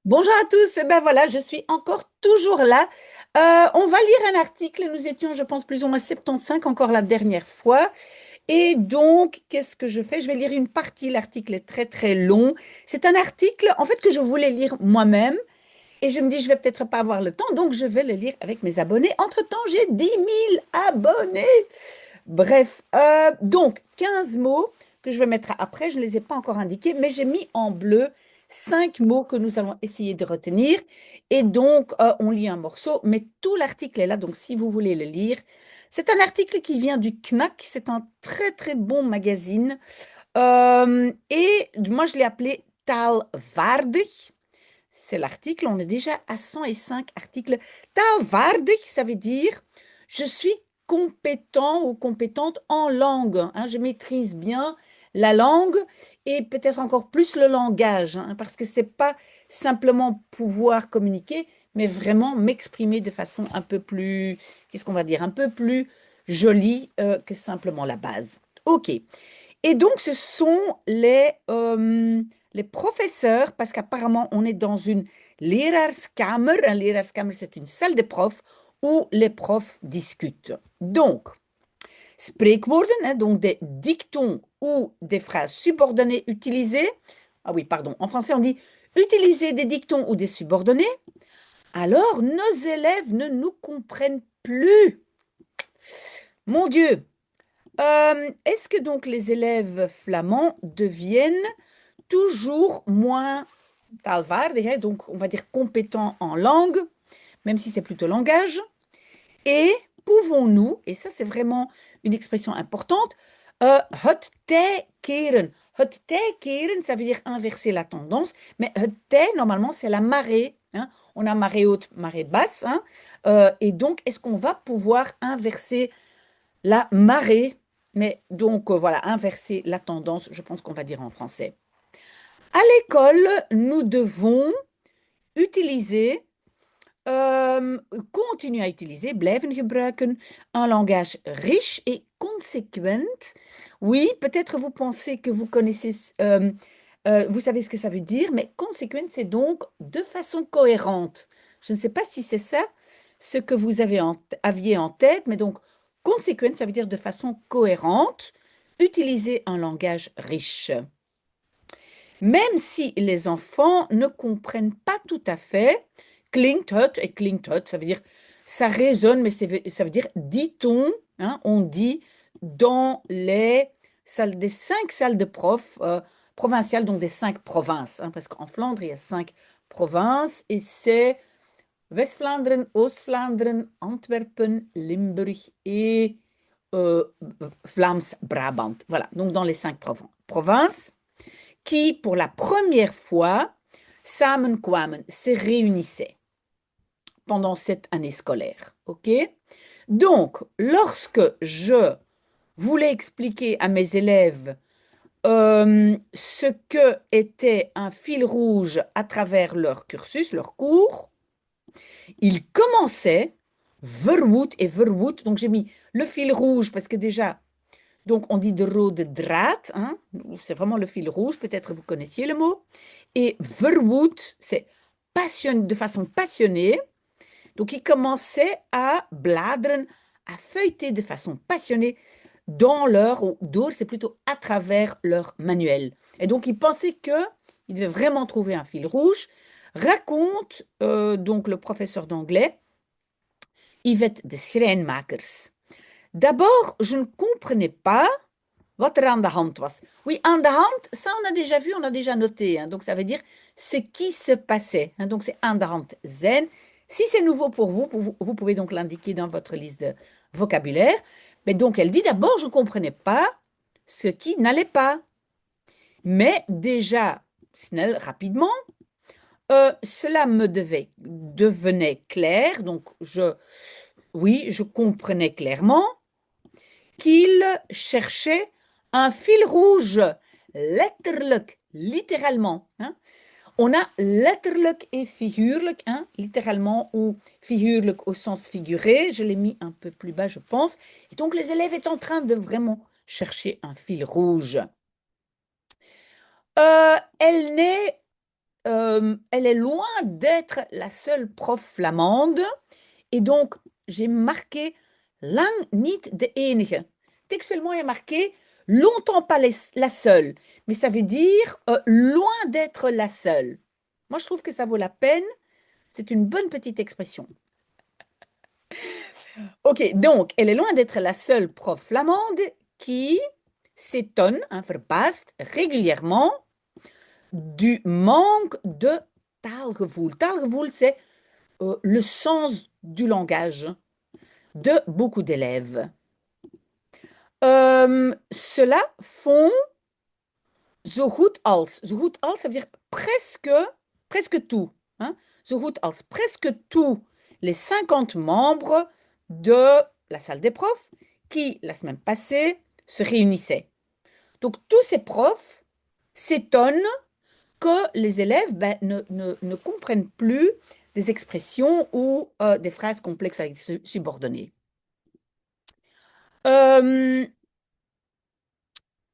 Bonjour à tous, eh ben voilà, je suis encore toujours là. On va lire un article, nous étions, je pense, plus ou moins 75 encore la dernière fois. Et donc, qu'est-ce que je fais? Je vais lire une partie, l'article est très très long. C'est un article, en fait, que je voulais lire moi-même. Et je me dis, je vais peut-être pas avoir le temps, donc je vais le lire avec mes abonnés. Entre-temps, j'ai 10 000 abonnés. Bref, donc 15 mots que je vais mettre après, je ne les ai pas encore indiqués, mais j'ai mis en bleu 5 mots que nous allons essayer de retenir. Et donc, on lit un morceau, mais tout l'article est là, donc si vous voulez le lire, c'est un article qui vient du Knack, c'est un très très bon magazine. Et moi, je l'ai appelé Taalvaardig. C'est l'article, on est déjà à 105 articles. Taalvaardig, ça veut dire je suis compétent ou compétente en langue, hein. Je maîtrise bien la langue et peut-être encore plus le langage, hein, parce que c'est pas simplement pouvoir communiquer, mais vraiment m'exprimer de façon un peu plus, qu'est-ce qu'on va dire, un peu plus jolie que simplement la base. OK. Et donc, ce sont les professeurs, parce qu'apparemment, on est dans une Leraarskamer. Un Leraarskamer, c'est une salle de profs où les profs discutent. Donc, spreekwoorden, hein, donc des dictons ou des phrases subordonnées utilisées. Ah oui, pardon. En français, on dit utiliser des dictons ou des subordonnés. Alors, nos élèves ne nous comprennent plus. Mon Dieu, est-ce que donc les élèves flamands deviennent toujours moins taalvaardig, hein, donc on va dire compétents en langue, même si c'est plutôt langage? Et pouvons-nous, et ça c'est vraiment une expression importante, het tij keren. Het tij keren, ça veut dire inverser la tendance, mais het tij, normalement, c'est la marée, hein. On a marée haute, marée basse, hein. Et donc, est-ce qu'on va pouvoir inverser la marée? Mais donc, voilà, inverser la tendance, je pense qu'on va dire en français. À l'école, nous devons utiliser, euh, continuer à utiliser, blijven gebruiken, un langage riche et conséquent. Oui, peut-être vous pensez que vous connaissez, vous savez ce que ça veut dire, mais conséquent, c'est donc de façon cohérente. Je ne sais pas si c'est ça ce que vous aviez en tête, mais donc conséquent, ça veut dire de façon cohérente, utiliser un langage riche. Même si les enfants ne comprennent pas tout à fait, klinkt het, et klinkt het, ça veut dire, ça résonne, mais ça veut dire dit-on, hein, on dit dans les salles, des 5 salles de profs provinciales, donc des 5 provinces, hein, parce qu'en Flandre, il y a 5 provinces, et c'est West-Vlaanderen, Oost-Vlaanderen, Antwerpen, Limburg et euh, Vlaams-Brabant. Voilà, donc dans les 5 provinces qui, pour la première fois, samenkwamen, se réunissaient pendant cette année scolaire. OK? Donc, lorsque je voulais expliquer à mes élèves ce que était un fil rouge à travers leur cursus, leur cours, ils commençaient verwoed et verwoed. Donc, j'ai mis le fil rouge parce que déjà, donc, on dit de rode draad, hein, c'est vraiment le fil rouge, peut-être vous connaissiez le mot. Et verwoed, c'est de façon passionnée. Donc, ils commençaient à bladeren, à feuilleter de façon passionnée dans leur, ou door, c'est plutôt à travers leur manuel. Et donc, ils pensaient qu'ils devaient vraiment trouver un fil rouge. Raconte donc le professeur d'anglais, Yvette de Schrijnmakers. D'abord, je ne comprenais pas wat er aan de hand was. Oui, aan de hand, ça on a déjà vu, on a déjà noté, hein. Donc ça veut dire ce qui se passait, hein. Donc c'est aan de hand zijn. Si c'est nouveau pour vous, vous pouvez donc l'indiquer dans votre liste de vocabulaire. Mais donc elle dit d'abord, je ne comprenais pas ce qui n'allait pas. Mais déjà, snel, rapidement, cela devenait clair. Donc oui, je comprenais clairement qu'il cherchait un fil rouge, letterlijk, littéralement, hein. On a letterlijk et figuurlijk, hein, littéralement ou figuurlijk au sens figuré. Je l'ai mis un peu plus bas, je pense. Et donc, les élèves étaient en train de vraiment chercher un fil rouge. Elle n'est elle est loin d'être la seule prof flamande. Et donc, j'ai marqué lang niet de enige. Textuellement, il y a marqué longtemps pas la seule. Mais ça veut dire loin d'être la seule. Moi, je trouve que ça vaut la peine. C'est une bonne petite expression. Ok, donc, elle est loin d'être la seule prof flamande qui s'étonne, verbaast régulièrement du manque de taalgevoel. Taalgevoel, c'est le sens du langage de beaucoup d'élèves. Cela font zo goed als. Zo goed als, ça veut dire presque tout. Hein? Zo goed als. Presque tous les 50 membres de la salle des profs qui, la semaine passée, se réunissaient. Donc, tous ces profs s'étonnent que les élèves ne comprennent plus des expressions ou des phrases complexes avec subordonnées.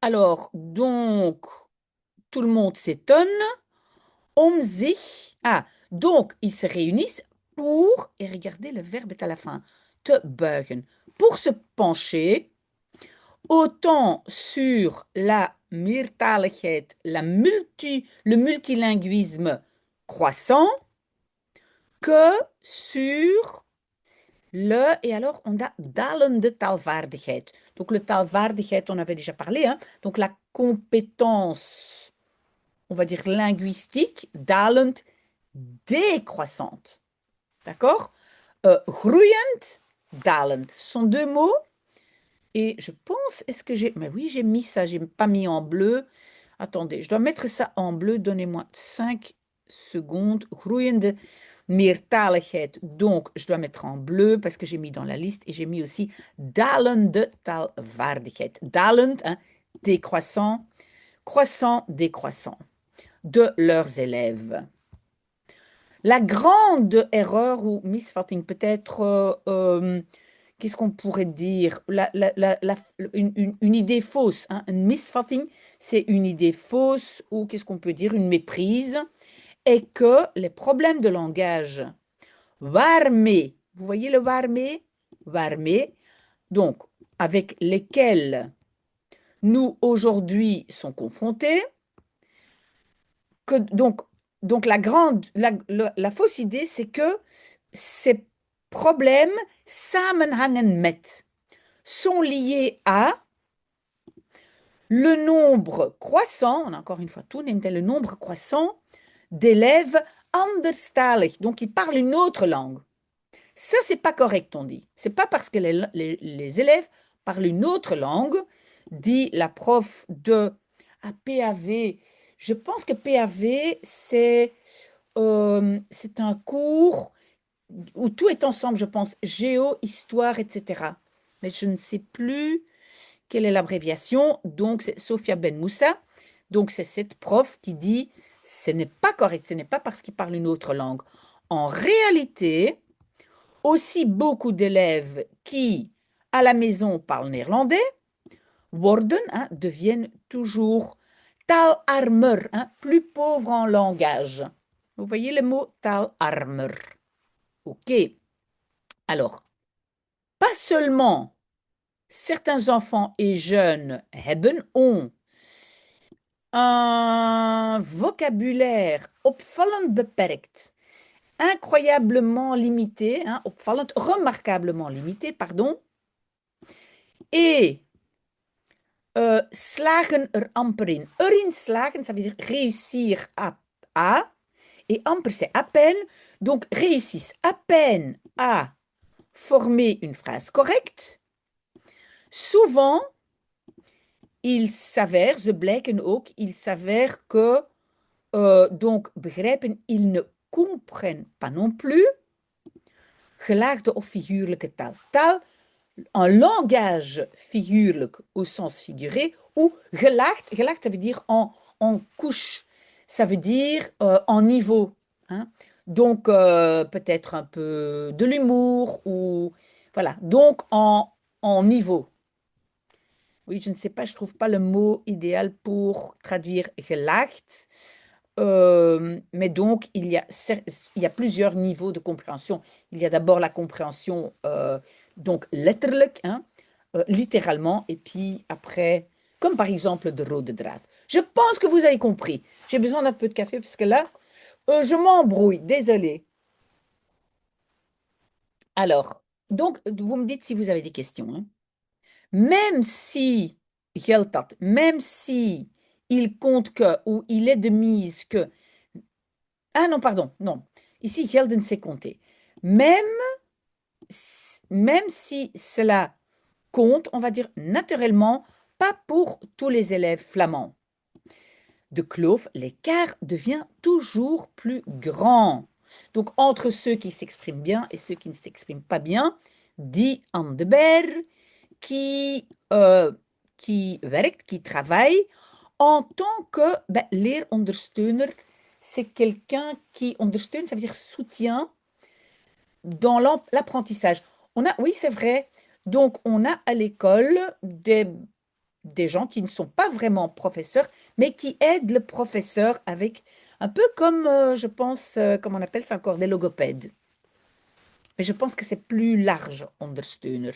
Alors, donc, tout le monde s'étonne. Sich. Ah, donc, ils se réunissent pour, et regardez, le verbe est à la fin, te buigen, pour se pencher autant sur la meertaligheid, le multilinguisme croissant, que sur et alors on a dalende taalvaardigheid. Donc le taalvaardigheid, on avait déjà parlé, hein, donc la compétence, on va dire linguistique, dalend, décroissante. D'accord? Groeiend, dalend. Ce sont deux mots. Et je pense, est-ce que j'ai... Mais oui, j'ai mis ça, j'ai pas mis en bleu. Attendez, je dois mettre ça en bleu. Donnez-moi 5 secondes. Groeiende meertaligheid. Donc, je dois mettre en bleu parce que j'ai mis dans la liste et j'ai mis aussi dalende taalvaardigheid. Dalend, hein, décroissant, croissant, décroissant de leurs élèves. La grande erreur ou misvatting peut-être, qu'est-ce qu'on pourrait dire? Une idée fausse. Hein? Une misvatting, c'est une idée fausse ou qu'est-ce qu'on peut dire? Une méprise. Et que les problèmes de langage, waarmee, vous voyez le waarmee? Waarmee, donc avec lesquels nous aujourd'hui sont confrontés, que donc la fausse idée, c'est que ces problèmes samenhangen met sont liés à le nombre croissant, on a encore une fois tout, le nombre croissant d'élèves anderstalig, donc qui parlent une autre langue. Ça, c'est pas correct, on dit. C'est pas parce que les élèves parlent une autre langue, dit la prof de PAV. Je pense que PAV, c'est un cours où tout est ensemble, je pense, géo, histoire, etc. Mais je ne sais plus quelle est l'abréviation. Donc, c'est Sophia Ben Moussa. Donc, c'est cette prof qui dit ce n'est pas correct, ce n'est pas parce qu'il parle une autre langue. En réalité, aussi beaucoup d'élèves qui, à la maison, parlent néerlandais, worden, hein, deviennent toujours taalarmer, hein, plus pauvres en langage. Vous voyez le mot taalarmer. OK. Alors, pas seulement certains enfants et jeunes ont un vocabulaire opvallend beperkt, incroyablement limité, hein, opvallend, remarquablement limité, pardon, et slagen amper in. Erin slagen, ça veut dire réussir à et amper, c'est à peine, donc réussissent à peine à former une phrase correcte. Souvent, il s'avère, ze blijken ook, il s'avère que, donc, begrijpen, ils ne comprennent pas non plus, gelaagde of figuurlijke taal. Un langage figurlijk au sens figuré, ou gelaagd, ça veut dire en couche, ça veut dire en niveau. Hein? Donc, peut-être un peu de l'humour, ou voilà, donc en niveau. Oui, je ne sais pas, je ne trouve pas le mot idéal pour traduire gelaagd. Mais donc, il y a plusieurs niveaux de compréhension. Il y a d'abord la compréhension donc letterlijk, hein, littéralement, et puis après, comme par exemple de rode draad. Je pense que vous avez compris. J'ai besoin d'un peu de café parce que là, je m'embrouille. Désolée. Alors, donc, vous me dites si vous avez des questions, hein. Même si, geldt dat, même si il compte que, ou il est de mise que, ah non, pardon, non. Ici, gelden, c'est compter. Même, même si cela compte, on va dire naturellement, pas pour tous les élèves flamands. De kloof, l'écart devient toujours plus grand. Donc, entre ceux qui s'expriment bien et ceux qui ne s'expriment pas bien, dit Anne de Berre, qui werkt, qui travaille en tant que leerondersteuner. C'est quelqu'un qui ondersteunt, ça veut dire soutien dans l'apprentissage. Oui, c'est vrai. Donc, on a à l'école des gens qui ne sont pas vraiment professeurs, mais qui aident le professeur avec un peu comme, je pense, comment on appelle ça encore, des logopèdes. Mais je pense que c'est plus large, ondersteuner.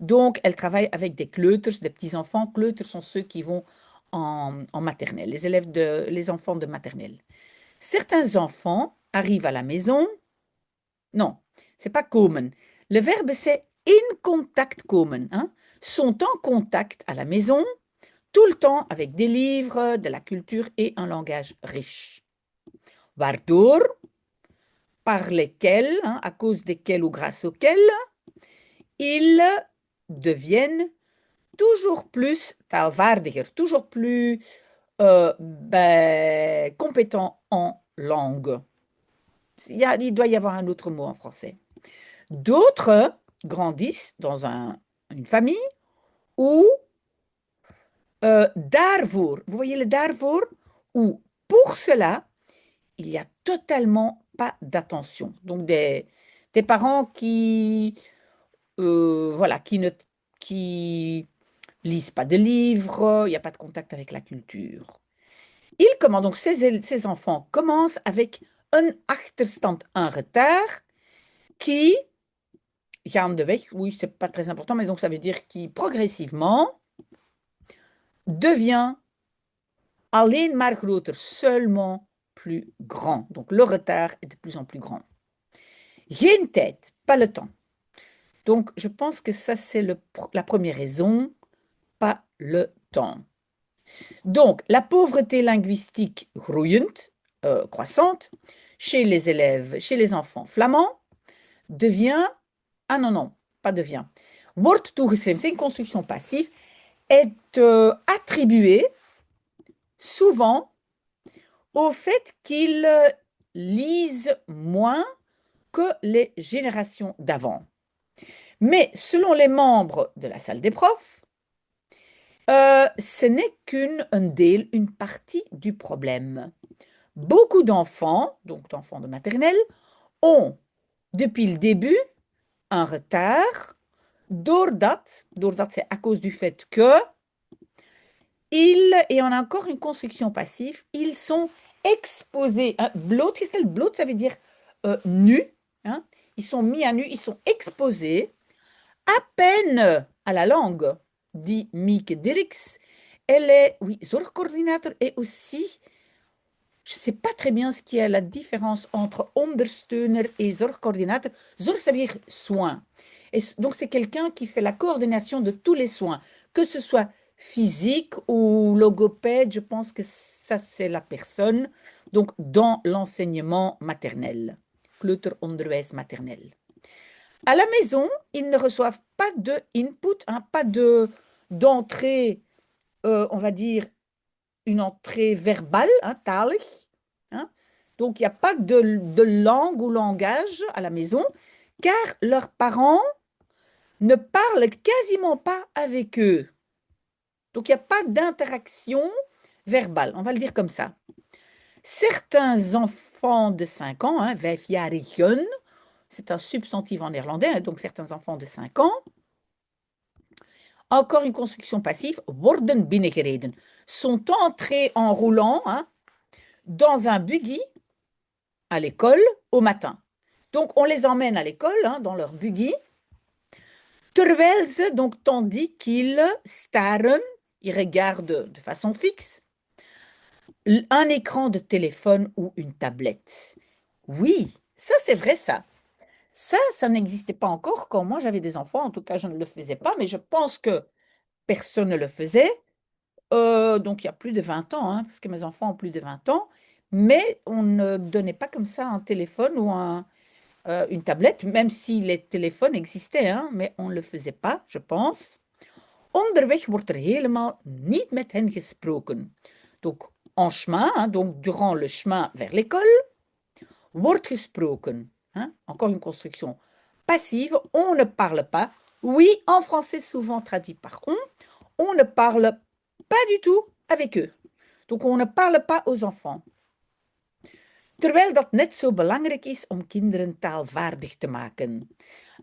Donc, elle travaille avec des kleuters, des petits-enfants. Kleuters sont ceux qui vont en maternelle, les enfants de maternelle. Certains enfants arrivent à la maison. Non, c'est pas komen. Le verbe, c'est in contact komen, hein, sont en contact à la maison, tout le temps avec des livres, de la culture et un langage riche. Waardoor, par lesquels, hein, à cause desquels ou grâce auxquels, ils deviennent toujours plus taalvaardiger, toujours plus compétents en langue. Il doit y avoir un autre mot en français. D'autres grandissent dans une famille où daarvoor, vous voyez le daarvoor, où pour cela, il n'y a totalement pas d'attention. Donc des parents voilà, qui lisent pas de livres, il n'y a pas de contact avec la culture. Donc ces enfants commencent avec un achterstand, un retard, qui, gaandeweg, oui, c'est pas très important, mais donc ça veut dire qui progressivement devient alleen maar groter, seulement plus grand. Donc le retard est de plus en plus grand. Geen tijd, pas le temps. Donc je pense que ça c'est la première raison, pas le temps. Donc la pauvreté linguistique groeiend, croissante, chez les élèves, chez les enfants flamands, devient, ah non, non, pas devient, wordt toegeschreven, c'est une construction passive, est attribuée souvent au fait qu'ils lisent moins que les générations d'avant. Mais selon les membres de la salle des profs, ce n'est une partie du problème. Beaucoup d'enfants, donc d'enfants de maternelle, ont depuis le début un retard, doordat c'est à cause du fait que, et on a encore une construction passive, ils sont exposés, hein, blootgesteld, bloot ça veut dire nu, hein, ils sont mis à nu, ils sont exposés à peine à la langue, dit Mieke Dirks. Elle est, oui, zorgcoördinator et aussi, je ne sais pas très bien ce qui est la différence entre ondersteuner et zorgcoördinator. Zorg, ça veut dire soin. Et donc, c'est quelqu'un qui fait la coordination de tous les soins, que ce soit physique ou logopède, je pense que ça, c'est la personne, donc dans l'enseignement maternel, kleuteronderwijs maternel. À la maison, ils ne reçoivent pas de input, hein, pas d'entrée, on va dire, une entrée verbale, hein, talig. Hein. Donc, il n'y a pas de langue ou langage à la maison, car leurs parents ne parlent quasiment pas avec eux. Donc, il n'y a pas d'interaction verbale, on va le dire comme ça. Certains enfants de 5 ans, hein, 5-jarigen, c'est un substantif en néerlandais, hein, donc certains enfants de 5 ans, encore une construction passive, worden binnengereden, sont entrés en roulant, hein, dans un buggy à l'école au matin. Donc, on les emmène à l'école hein, dans leur buggy, terwijl ze, donc tandis qu'ils staren, ils regardent de façon fixe, un écran de téléphone ou une tablette. Oui, ça c'est vrai ça. Ça n'existait pas encore quand moi j'avais des enfants. En tout cas, je ne le faisais pas, mais je pense que personne ne le faisait. Donc, il y a plus de 20 ans, hein, parce que mes enfants ont plus de 20 ans. Mais on ne donnait pas comme ça un téléphone ou une tablette, même si les téléphones existaient, hein, mais on ne le faisait pas, je pense. Onderweg wordt er helemaal niet met hen gesproken. Donc, en chemin, hein, donc durant le chemin vers l'école, wordt gesproken. Hein, encore une construction passive, on ne parle pas. Oui, en français souvent traduit par on ne parle pas du tout avec eux. Donc, on ne parle pas aux enfants. Terwijl dat net zo belangrijk is om kinderen taalvaardig te maken.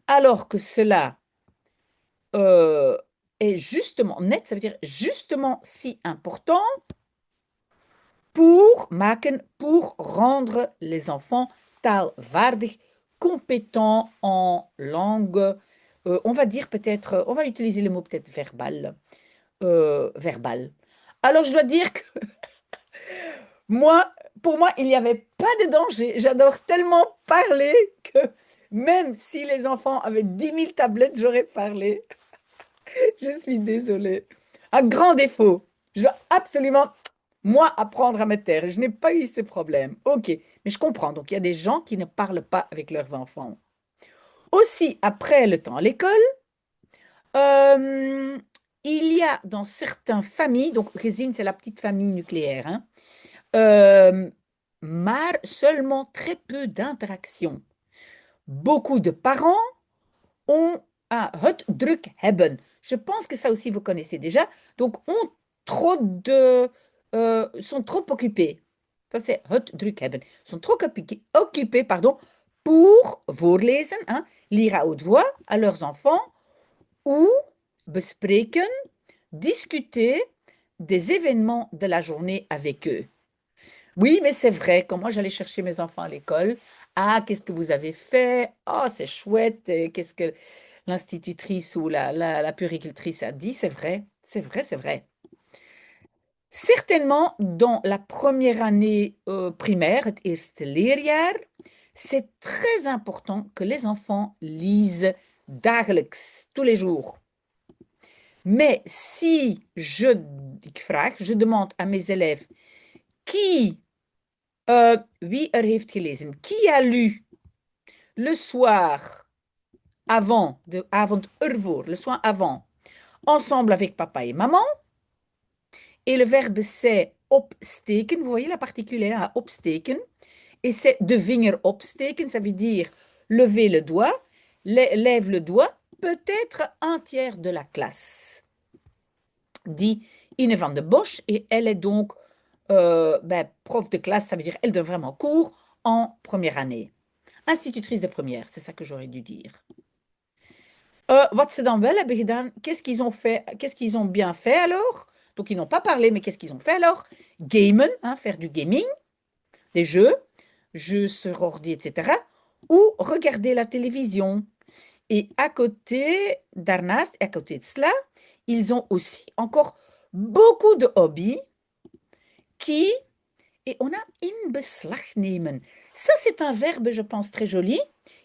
Alors que cela est justement, net, ça veut dire justement si important pour maken, pour rendre les enfants taalvaardig, compétents en langue, on va dire peut-être, on va utiliser le mot peut-être verbal. Verbal. Alors je dois dire que moi, pour moi, il n'y avait pas de danger. J'adore tellement parler que même si les enfants avaient 10 000 tablettes, j'aurais parlé. Je suis désolée. Un grand défaut. Je dois absolument, moi, apprendre à me taire. Je n'ai pas eu ce problème. Ok, mais je comprends. Donc, il y a des gens qui ne parlent pas avec leurs enfants. Aussi, après le temps à l'école, euh, il y a dans certaines familles, donc gezin, c'est la petite famille nucléaire, hein, maar seulement très peu d'interactions. Beaucoup de parents ont het druk hebben. Je pense que ça aussi vous connaissez déjà. Donc, ont trop de, sont trop occupés. Ça, c'est het druk hebben. Sont trop occupés, pardon, pour voorlezen, hein, lire à haute voix à leurs enfants ou bespreken, discuter des événements de la journée avec eux. Oui, mais c'est vrai, quand moi j'allais chercher mes enfants à l'école, ah, qu'est-ce que vous avez fait? Oh, c'est chouette, qu'est-ce que l'institutrice ou la puéricultrice a dit? C'est vrai, c'est vrai, c'est vrai. Certainement, dans la première année primaire, het eerste leerjaar, c'est très important que les enfants lisent dagelijks, tous les jours. Mais si je demande à mes élèves qui wie heeft gelezen? Qui a lu le soir avant, de avond ervoor, le soir avant, ensemble avec papa et maman? Et le verbe c'est opsteken. Vous voyez la particule là, opsteken. Et c'est de vinger opsteken, ça veut dire lever le doigt, lève le doigt, peut-être un tiers de la classe. Dit Ine van de Bosch, et elle est donc prof de classe, ça veut dire elle donne vraiment cours en première année. Institutrice de première, c'est ça que j'aurais dû dire. Wat ze dan wel hebben gedaan, qu'est-ce qu'ils ont fait, qu'est-ce qu'ils ont bien fait alors? Donc ils n'ont pas parlé, mais qu'est-ce qu'ils ont fait alors? Gamen, hein, faire du gaming, des jeux sur ordi, etc. Ou regarder la télévision. Et à côté, daarnaast, à côté de cela, ils ont aussi encore beaucoup de hobbies qui, et on a in beslag nemen. Ça, c'est un verbe, je pense, très joli.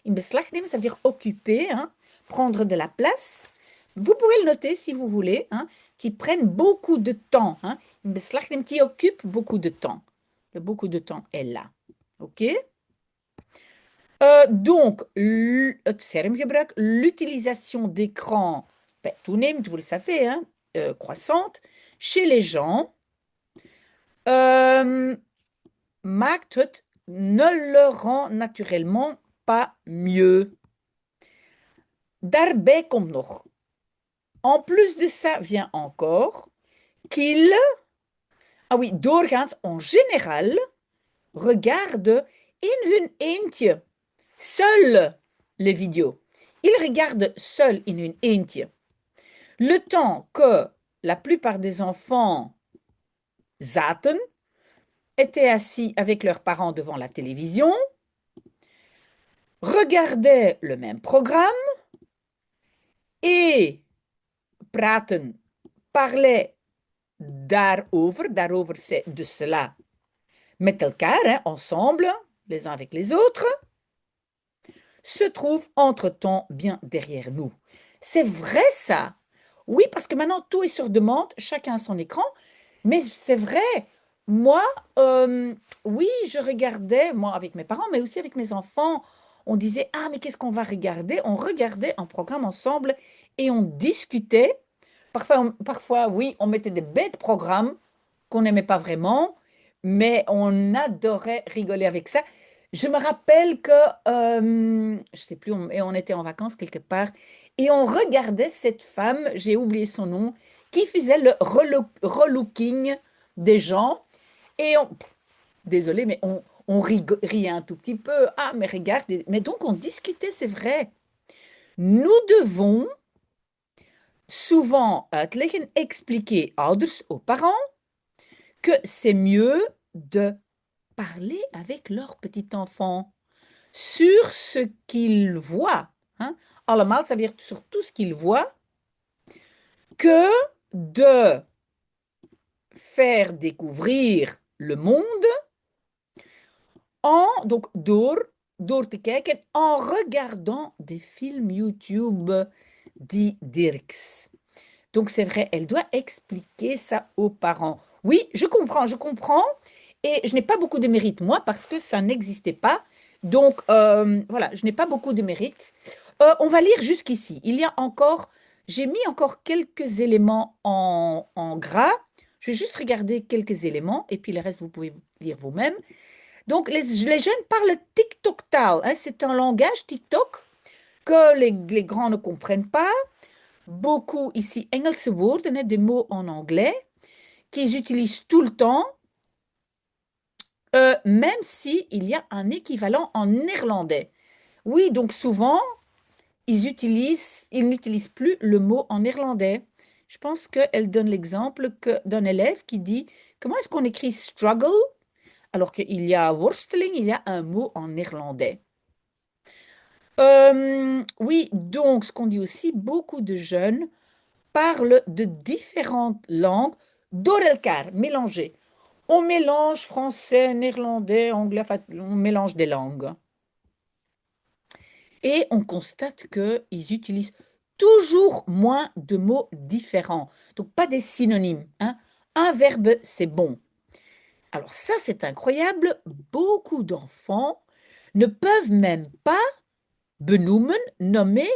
In beslag nemen, ça veut dire occuper, hein, prendre de la place. Vous pouvez le noter si vous voulez, hein, qui prennent beaucoup de temps. Hein. In beslag nemen, qui occupe beaucoup de temps. Le beaucoup de temps est là. OK? Donc, het schermgebruik, l'utilisation d'écran, toeneemt, vous le savez, hein, croissante, chez les gens, maakt het, ne le rend naturellement pas mieux. Daarbij komt nog, en plus de ça vient encore, qu'il, ah oui, doorgaans, en général, regarde in hun eentje, seul les vidéos. Ils regardent seuls in hun eentje. Le temps que la plupart des enfants zaten, étaient assis avec leurs parents devant la télévision, regardaient le même programme et praten, parlaient daarover. Daarover, c'est de cela. Met elkaar, hein, ensemble, les uns avec les autres, se trouve entre-temps bien derrière nous. C'est vrai ça. Oui, parce que maintenant tout est sur demande, chacun a son écran, mais c'est vrai. Moi, oui, je regardais, moi avec mes parents, mais aussi avec mes enfants. On disait, ah, mais qu'est-ce qu'on va regarder? On regardait un programme ensemble et on discutait. Parfois, oui, on mettait des bêtes programmes qu'on n'aimait pas vraiment, mais on adorait rigoler avec ça. Je me rappelle que, je sais plus, on était en vacances quelque part, et on regardait cette femme, j'ai oublié son nom, qui faisait le relooking des gens, et désolé, mais on riait un tout petit peu. Ah, mais regarde, mais donc on discutait, c'est vrai. Nous devons souvent uitleggen, expliquer ouders aux parents que c'est mieux de parler avec leur petit enfant sur ce qu'ils voient. Hein? Allemaal, ça veut dire sur tout ce qu'ils voient, que de faire découvrir le monde donc door te kijken, en regardant des films YouTube, dit Dirks. Donc c'est vrai, elle doit expliquer ça aux parents. Oui, je comprends, et je n'ai pas beaucoup de mérite, moi, parce que ça n'existait pas. Donc voilà, je n'ai pas beaucoup de mérite. On va lire jusqu'ici. J'ai mis encore quelques éléments en gras. Je vais juste regarder quelques éléments, et puis le reste, vous pouvez lire vous-même. Donc les jeunes parlent TikTok-taal, hein, c'est un langage TikTok que les grands ne comprennent pas. Beaucoup ici Engelse woorden, hein, des mots en anglais, qu'ils utilisent tout le temps, même s'il y a un équivalent en néerlandais. Oui, donc souvent, ils n'utilisent plus le mot en néerlandais. Je pense qu'elle donne l'exemple d'un élève qui dit, comment est-ce qu'on écrit struggle? Alors qu'il y a worsteling, il y a un mot en néerlandais. Oui, donc ce qu'on dit aussi, beaucoup de jeunes parlent de différentes langues door elkaar, mélangées. On mélange français, néerlandais, anglais, enfin, on mélange des langues. Et on constate qu'ils utilisent toujours moins de mots différents. Donc, pas des synonymes. Hein. Un verbe, c'est bon. Alors ça, c'est incroyable. Beaucoup d'enfants ne peuvent même pas benoemen, nommer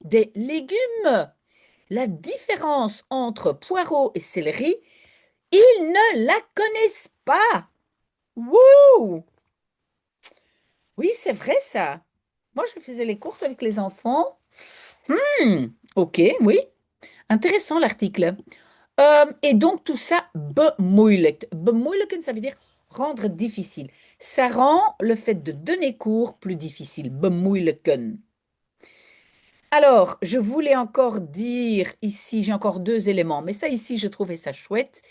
des légumes. La différence entre poireau et céleri, ils ne la connaissent pas. Wouh! Oui, c'est vrai ça. Moi, je faisais les courses avec les enfants. Ok, oui. Intéressant l'article. Et donc, tout ça, bemoeilijkt. Bemoeilijken, ça veut dire rendre difficile. Ça rend le fait de donner cours plus difficile. Bemoeilijken. Alors, je voulais encore dire ici, j'ai encore deux éléments, mais ça ici, je trouvais ça chouette.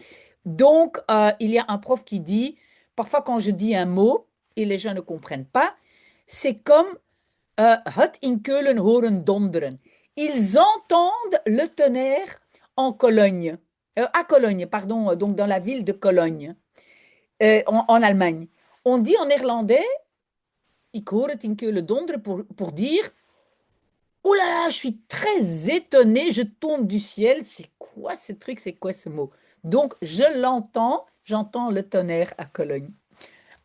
Donc, il y a un prof qui dit, parfois quand je dis un mot et les gens ne comprennent pas, c'est comme het in Keulen horen donderen. Ils entendent le tonnerre en Cologne, à Cologne, pardon, donc dans la ville de Cologne, en Allemagne. On dit en néerlandais, ik hoor het in Keulen donderen, pour dire, oh là là, je suis très étonnée, je tombe du ciel. C'est quoi ce truc? C'est quoi ce mot? Donc, je l'entends, j'entends le tonnerre à Cologne.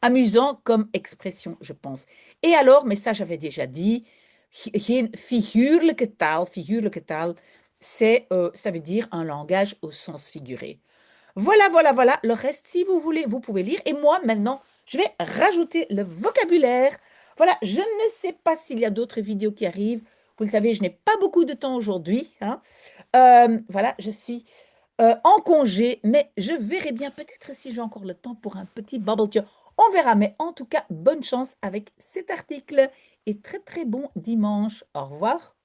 Amusant comme expression, je pense. Et alors, mais ça, j'avais déjà dit, geen figuurlijke taal, ça veut dire un langage au sens figuré. Voilà, voilà, voilà. Le reste, si vous voulez, vous pouvez lire. Et moi, maintenant, je vais rajouter le vocabulaire. Voilà, je ne sais pas s'il y a d'autres vidéos qui arrivent. Vous le savez, je n'ai pas beaucoup de temps aujourd'hui. Hein. Voilà, je suis en congé, mais je verrai bien peut-être si j'ai encore le temps pour un petit bubble tea. On verra, mais en tout cas, bonne chance avec cet article et très très bon dimanche. Au revoir.